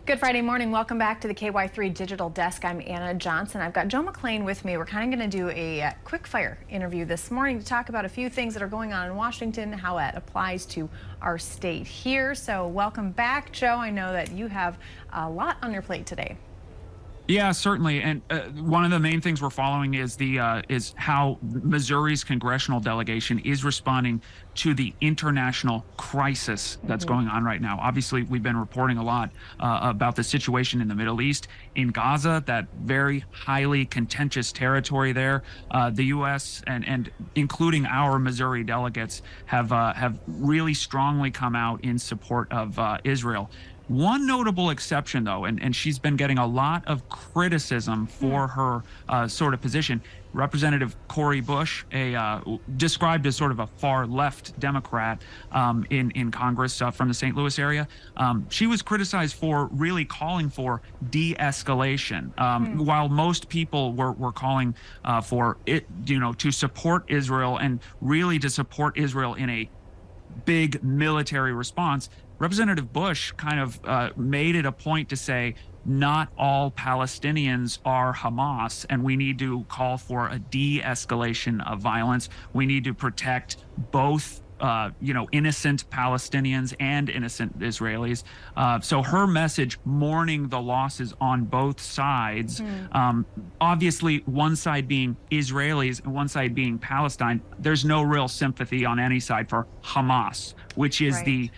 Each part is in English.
Good Friday morning. Welcome back to the KY3 Digital Desk. I'm Anna Johnson. I've got Joe McLean with me. We're kind of going to do a quick fire interview this morning to talk about a few things that are going on in Washington, how that applies to our state here. So welcome back, Joe. I know that you have a lot on your plate today. Yeah, certainly. And one of the main things we're following is is how Missouri's congressional delegation is responding to the international crisis that's going on right now. Obviously, we've been reporting a lot about the situation in the Middle East, in Gaza, that very highly contentious territory there. The U.S. and including our Missouri delegates have really strongly come out in support of Israel. One notable exception, though, and she's been getting a lot of criticism for her sort of position. Representative Cori Bush, described as sort of a far-left Democrat in Congress from the St. Louis area, she was criticized for really calling for de-escalation, while most people were calling for it, to support Israel and really to support Israel in a big military response. Representative Bush kind of made it a point to say not all Palestinians are Hamas, and we need to call for a de-escalation of violence. We need to protect both innocent Palestinians and innocent Israelis. So her message mourning the losses on both sides, obviously one side being Israelis and one side being Palestine, there's no real sympathy on any side for Hamas, which is the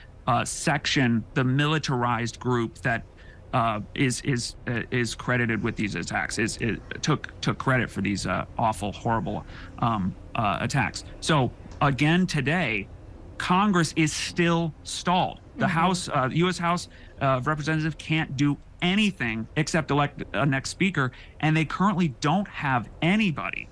section, the militarized group that is credited with these attacks, took credit for these awful, horrible attacks. So again today, Congress is still stalled. The House, U.S. House of Representatives can't do anything except elect a next speaker, and they currently don't have anybody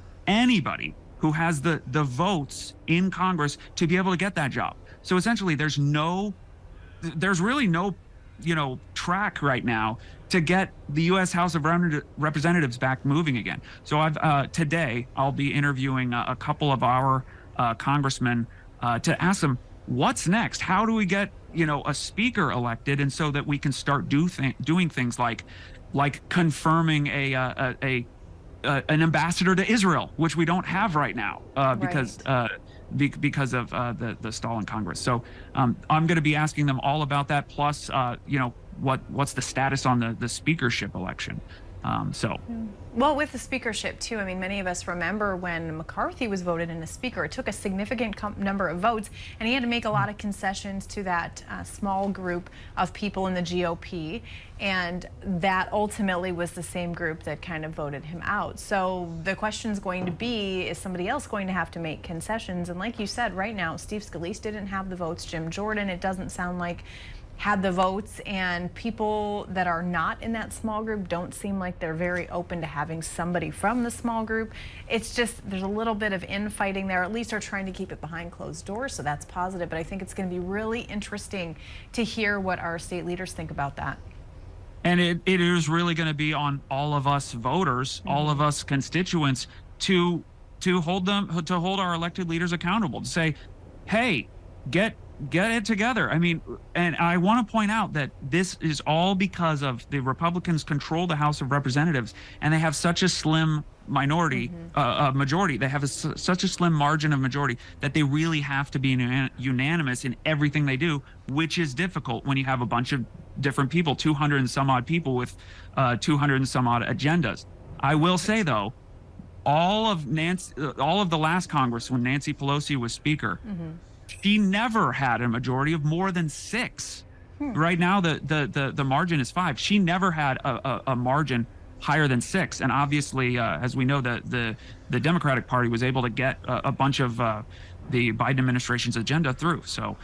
who has the votes in Congress to be able to get that job. So essentially, there's really no track right now to get the U.S. House of Representatives back moving again. So today I'll be interviewing a couple of our congressmen to ask them what's next. How do we get a speaker elected, and so that we can start doing things like confirming an ambassador to Israel, which we don't have right now because of the stall in Congress. So I'm going to be asking them all about that. Plus, what's the status on the speakership election? Well, with the speakership too, I mean, many of us remember when McCarthy was voted in as speaker. It took a significant number of votes, and he had to make a lot of concessions to that small group of people in the GOP, and that ultimately was the same group that kind of voted him out. So the question's going to be, is somebody else going to have to make concessions? And like you said, right now, Steve Scalise didn't have the votes. Jim Jordan, it doesn't sound like, had the votes, and people that are not in that small group don't seem like they're very open to having somebody from the small group. It's just, there's a little bit of infighting there. At least they're trying to keep it behind closed doors, so that's positive. But I think it's going to be really interesting to hear what our state leaders think about that. And it is really going to be on all of us voters, all of us constituents, to hold our elected leaders accountable, to say, hey, get it together. I mean, and I want to point out that this is all because of the Republicans control the House of Representatives, and they have such a slim majority. They have such a slim margin of majority that they really have to be unanimous in everything they do, which is difficult when you have a bunch of different people, 200 and some odd people with 200 and some odd agendas. I will say, though, all of the last Congress, when Nancy Pelosi was Speaker, she never had a majority of more than 6. Right now, the margin is 5. She never had a margin higher than 6. And obviously, as we know, the Democratic Party was able to get a bunch of the Biden administration's agenda through. So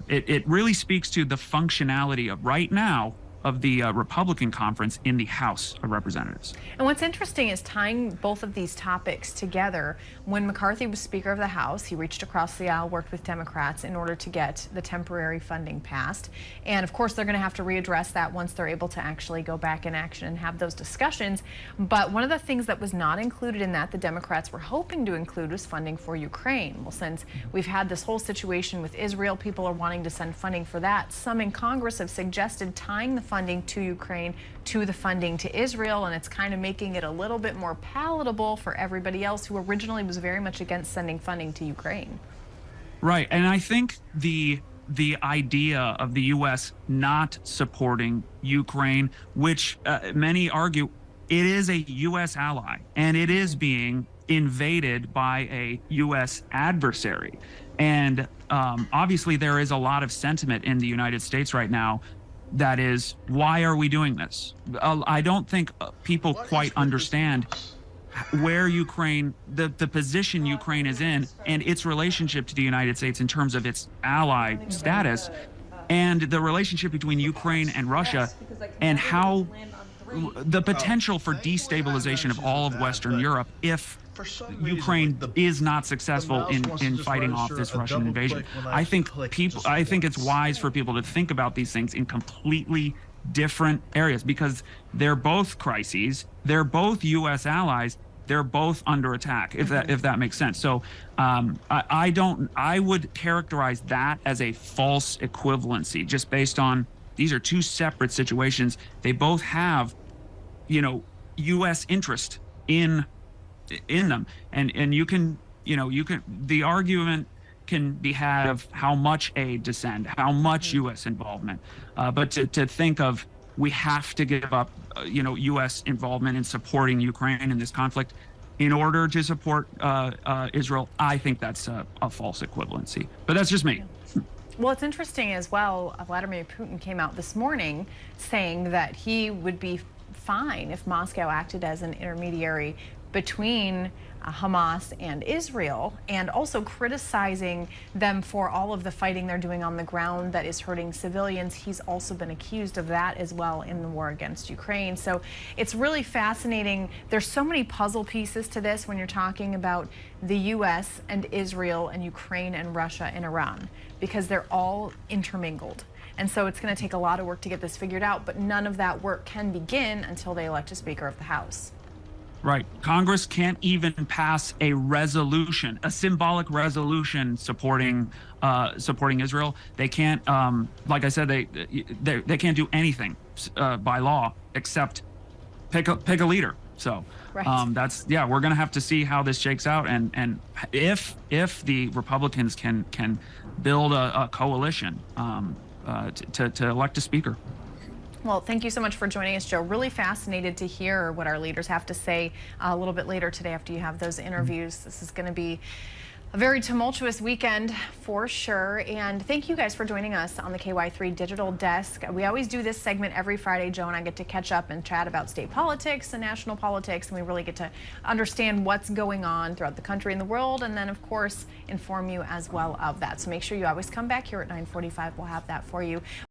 it really speaks to the functionality of right now of the Republican conference in the House of Representatives. And what's interesting is tying both of these topics together. When McCarthy was Speaker of the House, he reached across the aisle, worked with Democrats in order to get the temporary funding passed. And of course, they're going to have to readdress that once they're able to actually go back in action and have those discussions. But one of the things that was not included in that, the Democrats were hoping to include, was funding for Ukraine. Well, since we've had this whole situation with Israel, people are wanting to send funding for that. Some in Congress have suggested tying the funding to Ukraine to the funding to Israel, and it's kind of making it a little bit more palatable for everybody else who originally was very much against sending funding to Ukraine. Right, and I think the idea of the U.S. not supporting Ukraine, which many argue it is a U.S. ally and it is being invaded by a U.S. adversary. And obviously there is a lot of sentiment in the United States right now that is, why are we doing this? I don't think people quite understand where Ukraine, the position Ukraine is in and its relationship to the United States in terms of its ally status, and the relationship between Ukraine and Russia, and how the potential for destabilization of all of Western Europe if Ukraine is not successful in fighting off this Russian invasion. I think it's wise for people to think about these things in completely different areas, because they're both crises, they're both U.S. allies, they're both under attack, if that makes sense. So I would characterize that as a false equivalency, just based on these are two separate situations. They both have, U.S. interest in them, and you can the argument can be had of how much aid to send, how much U.S. involvement, but to think of we have to give up U.S. involvement in supporting Ukraine in this conflict in order to support Israel, I think that's a false equivalency, but that's just me. Well, it's interesting as well. Vladimir Putin came out this morning saying that he would be fine if Moscow acted as an intermediary between Hamas and Israel, and also criticizing them for all of the fighting they're doing on the ground that is hurting civilians. He's also been accused of that as well in the war against Ukraine. So it's really fascinating. There's so many puzzle pieces to this when you're talking about the U.S. and Israel and Ukraine and Russia and Iran, because they're all intermingled. And so it's going to take a lot of work to get this figured out, but none of that work can begin until they elect a Speaker of the House. Right. Congress can't even pass a resolution, a symbolic resolution supporting Israel. They can't, like I said, they can't do anything by law except pick a leader. So right. We're going to have to see how this shakes out, and if the Republicans can build a coalition to elect a speaker. Well, thank you so much for joining us, Joe. Really fascinated to hear what our leaders have to say a little bit later today after you have those interviews. This is going to be a very tumultuous weekend for sure. And thank you guys for joining us on the KY3 Digital Desk. We always do this segment every Friday. Joe and I get to catch up and chat about state politics and national politics, and we really get to understand what's going on throughout the country and the world, and then of course inform you as well of that. So make sure you always come back here at 9:45. We'll have that for you.